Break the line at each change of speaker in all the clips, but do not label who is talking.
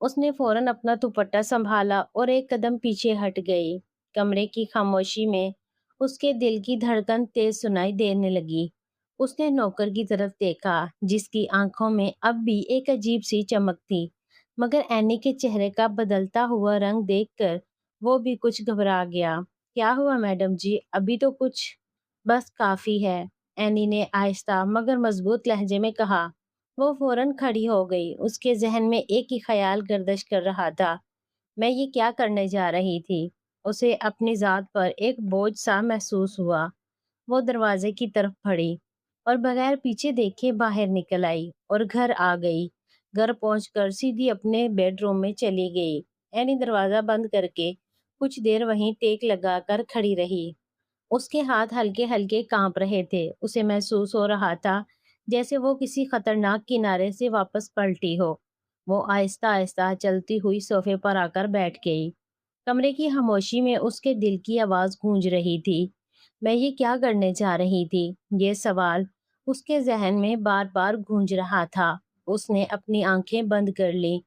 اس نے فوراً اپنا دوپٹہ سنبھالا اور ایک قدم پیچھے ہٹ گئی۔ کمرے کی خاموشی میں اس کے دل کی دھڑکن تیز سنائی دینے لگی۔ اس نے نوکر کی طرف دیکھا جس کی آنکھوں میں اب بھی ایک عجیب سی چمک تھی، مگر اینی کے چہرے کا بدلتا ہوا رنگ دیکھ کر وہ بھی کچھ گھبرا گیا۔ کیا ہوا میڈم جی؟ ابھی تو کچھ بس کافی ہے، اینی نے آہستہ مگر مضبوط لہجے میں کہا۔ وہ فوراً کھڑی ہو گئی۔ اس کے ذہن میں ایک ہی خیال گردش کر رہا تھا، میں یہ کیا کرنے جا رہی تھی؟ اسے اپنی ذات پر ایک بوجھ سا محسوس ہوا۔ وہ دروازے کی طرف بڑھی اور بغیر پیچھے دیکھے باہر نکل آئی اور گھر آ گئی۔ گھر پہنچ کر سیدھی اپنے بیڈ روم میں چلی گئی۔ اینی دروازہ بند کر کے کچھ دیر وہیں ٹیک لگا کر کھڑی رہی۔ اس کے ہاتھ ہلکے ہلکے کانپ رہے تھے۔ اسے محسوس ہو رہا تھا جیسے وہ کسی خطرناک کنارے سے واپس پلٹی ہو۔ وہ آہستہ آہستہ چلتی ہوئی صوفے پر آ کر بیٹھ گئی۔ کمرے کی خاموشی میں اس کے دل کی آواز گونج رہی تھی، میں یہ کیا کرنے جا رہی تھی؟ یہ سوال اس کے ذہن میں بار بار گونج رہا تھا۔ اس نے اپنی آنکھیں بند کر لی۔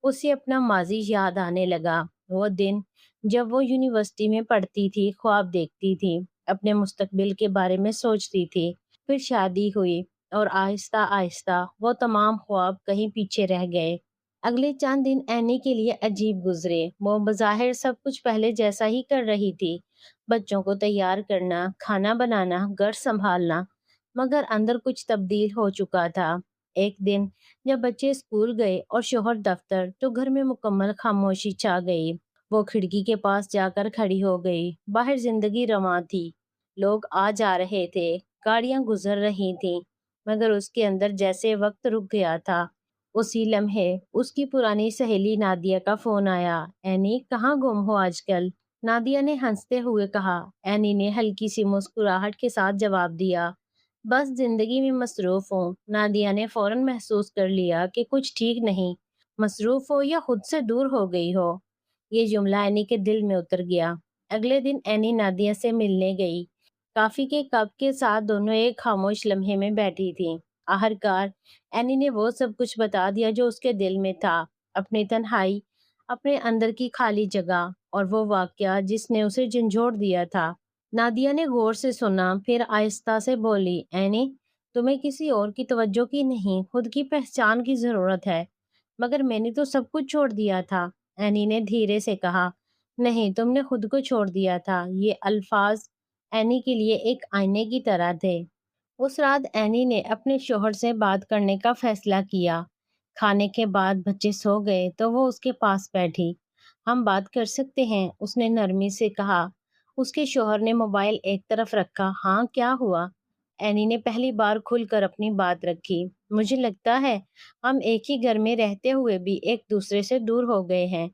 اسے اپنا ماضی یاد آنے لگا، وہ دن جب وہ یونیورسٹی میں پڑھتی تھی، خواب دیکھتی تھی، اپنے مستقبل کے بارے میں سوچتی تھی۔ پھر شادی ہوئی اور آہستہ آہستہ وہ تمام خواب کہیں پیچھے رہ گئے۔ اگلے چند دن اینی کے لیے عجیب گزرے۔ وہ بظاہر سب کچھ پہلے جیسا ہی کر رہی تھی، بچوں کو تیار کرنا، کھانا بنانا، گھر سنبھالنا، مگر اندر کچھ تبدیل ہو چکا تھا۔ ایک دن جب بچے اسکول گئے اور شوہر دفتر، تو گھر میں مکمل خاموشی چھا گئی۔ وہ کھڑکی کے پاس جا کر کھڑی ہو گئی۔ باہر زندگی رواں تھی، لوگ آ جا رہے تھے، گاڑیاں گزر رہی تھیں، مگر اس کے اندر جیسے وقت رک گیا تھا۔ اسی لمحے اس کی پرانی سہیلی نادیہ کا فون آیا۔ اینی کہاں گم ہو آج کل؟ نادیہ نے ہنستے ہوئے کہا۔ اینی نے ہلکی سی مسکراہٹ کے ساتھ جواب دیا، بس زندگی میں مصروف ہوں۔ نادیہ نے فوراً محسوس کر لیا کہ کچھ ٹھیک نہیں، مصروف ہو یا خود سے دور ہو گئی ہو۔ یہ جملہ اینی کے دل میں اتر گیا۔ اگلے دن اینی نادیہ سے ملنے گئی۔ کافی کے کپ کے ساتھ دونوں ایک خاموش لمحے میں بیٹھی تھیں۔ آخرکار اینی نے وہ سب کچھ بتا دیا جو اس کے دل میں تھا، اپنی تنہائی، اپنے اندر کی خالی جگہ اور وہ واقعہ جس نے اسے جھنجھوڑ دیا تھا۔ نادیہ نے غور سے سنا، پھر آہستہ سے بولی، اینی تمہیں کسی اور کی توجہ کی نہیں، خود کی پہچان کی ضرورت ہے۔ مگر میں نے تو سب کچھ چھوڑ دیا تھا، اینی نے دھیرے سے کہا۔ نہیں، تم نے خود کو چھوڑ دیا تھا۔ یہ الفاظ اینی کے لیے ایک آئینے کی طرح تھے۔ اس رات اینی نے اپنے شوہر سے بات کرنے کا فیصلہ کیا۔ کھانے کے بعد بچے سو گئے تو وہ اس کے پاس بیٹھی۔ ہم بات کر سکتے ہیں، اس نے نرمی سے کہا۔ اس کے شوہر نے موبائل ایک طرف رکھا۔ ہاں، کیا ہوا؟ اینی نے پہلی بار کھل کر اپنی بات رکھی۔ مجھے لگتا ہے ہم ایک ہی گھر میں رہتے ہوئے بھی ایک دوسرے سے دور ہو گئے ہیں۔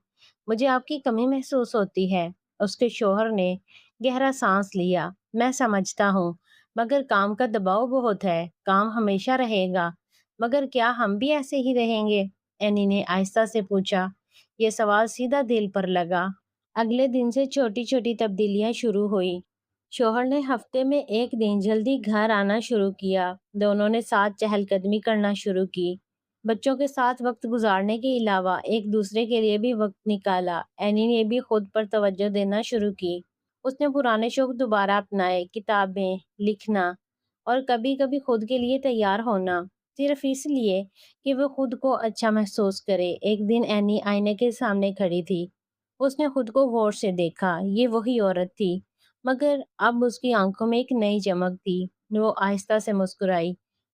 مجھے آپ کی کمی محسوس ہوتی ہے۔ اس کے شوہر نے گہرا سانس لیا۔ میں سمجھتا ہوں، مگر کام کا دباؤ بہت ہے۔ کام ہمیشہ رہے گا، مگر کیا ہم بھی ایسے ہی رہیں گے؟ اینی نے آہستہ سے پوچھا۔ یہ سوال سیدھا دل پر لگا۔ اگلے دن سے چھوٹی چھوٹی تبدیلیاں شروع ہوئی۔ شوہر نے ہفتے میں ایک دن جلدی گھر آنا شروع کیا۔ دونوں نے ساتھ چہل قدمی کرنا شروع کی۔ بچوں کے ساتھ وقت گزارنے کے علاوہ ایک دوسرے کے لیے بھی وقت نکالا۔ اینی نے بھی خود پر توجہ دینا شروع کی۔ اس نے پرانے شوق دوبارہ اپنائے، کتابیں، لکھنا اور کبھی کبھی خود کے لیے تیار ہونا، صرف اس لیے کہ وہ خود کو اچھا محسوس کرے۔ ایک دن اینی آئینے کے سامنے کھڑی تھی۔ اس نے خود کو غور سے دیکھا۔ یہ وہی عورت تھی، مگر اب اس کی آنکھوں میں ایک نئی چمک تھی۔ وہ آہستہ سے مسکرائی۔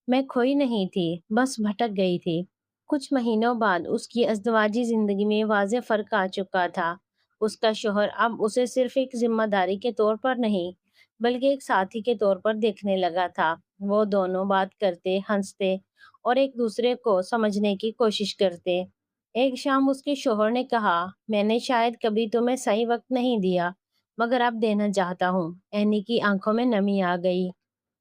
میں کھوئی نہیں تھی، بس بھٹک گئی تھی۔ کچھ مہینوں بعد اس کی ازدواجی زندگی میں واضح فرق آ چکا تھا۔ اس کا شوہر اب اسے صرف ایک ذمہ داری کے طور پر نہیں، بلکہ ایک ساتھی کے طور پر دیکھنے لگا تھا۔ وہ دونوں بات کرتے، ہنستے اور ایک دوسرے کو سمجھنے کی کوشش کرتے۔ ایک شام اس کے شوہر نے کہا، میں نے شاید کبھی تمہیں صحیح وقت نہیں دیا، مگر اب دینا چاہتا ہوں۔ اینی کی آنکھوں میں نمی آ گئی،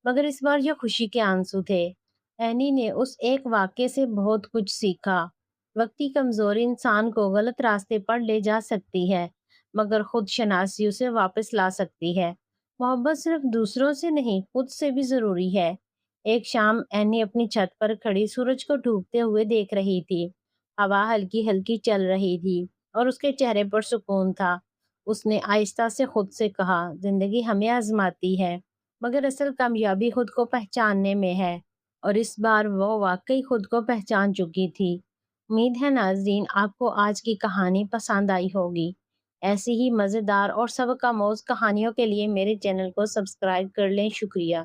مگر اس بار یہ خوشی کے آنسو تھے۔ اینی نے اس ایک واقعے سے بہت کچھ سیکھا۔ وقتی کمزوری انسان کو غلط راستے پر لے جا سکتی ہے، مگر خود شناسی اسے واپس لا سکتی ہے۔ محبت صرف دوسروں سے نہیں، خود سے بھی ضروری ہے۔ ایک شام اینی اپنی چھت پر کھڑی سورج کو ڈوبتے ہوئے دیکھ رہی تھی۔ ہوا ہلکی ہلکی چل رہی تھی اور اس کے چہرے پر سکون تھا۔ اس نے آہستہ سے خود سے کہا، زندگی ہمیں آزماتی ہے، مگر اصل کامیابی خود کو پہچاننے میں ہے۔ اور اس بار وہ واقعی خود کو پہچان چکی تھی۔ امید ہے ناظرین آپ کو آج کی کہانی پسند آئی ہوگی۔ ایسی ہی مزیدار اور سبق آموز کہانیوں کے لیے میرے چینل کو سبسکرائب کر لیں۔ شکریہ۔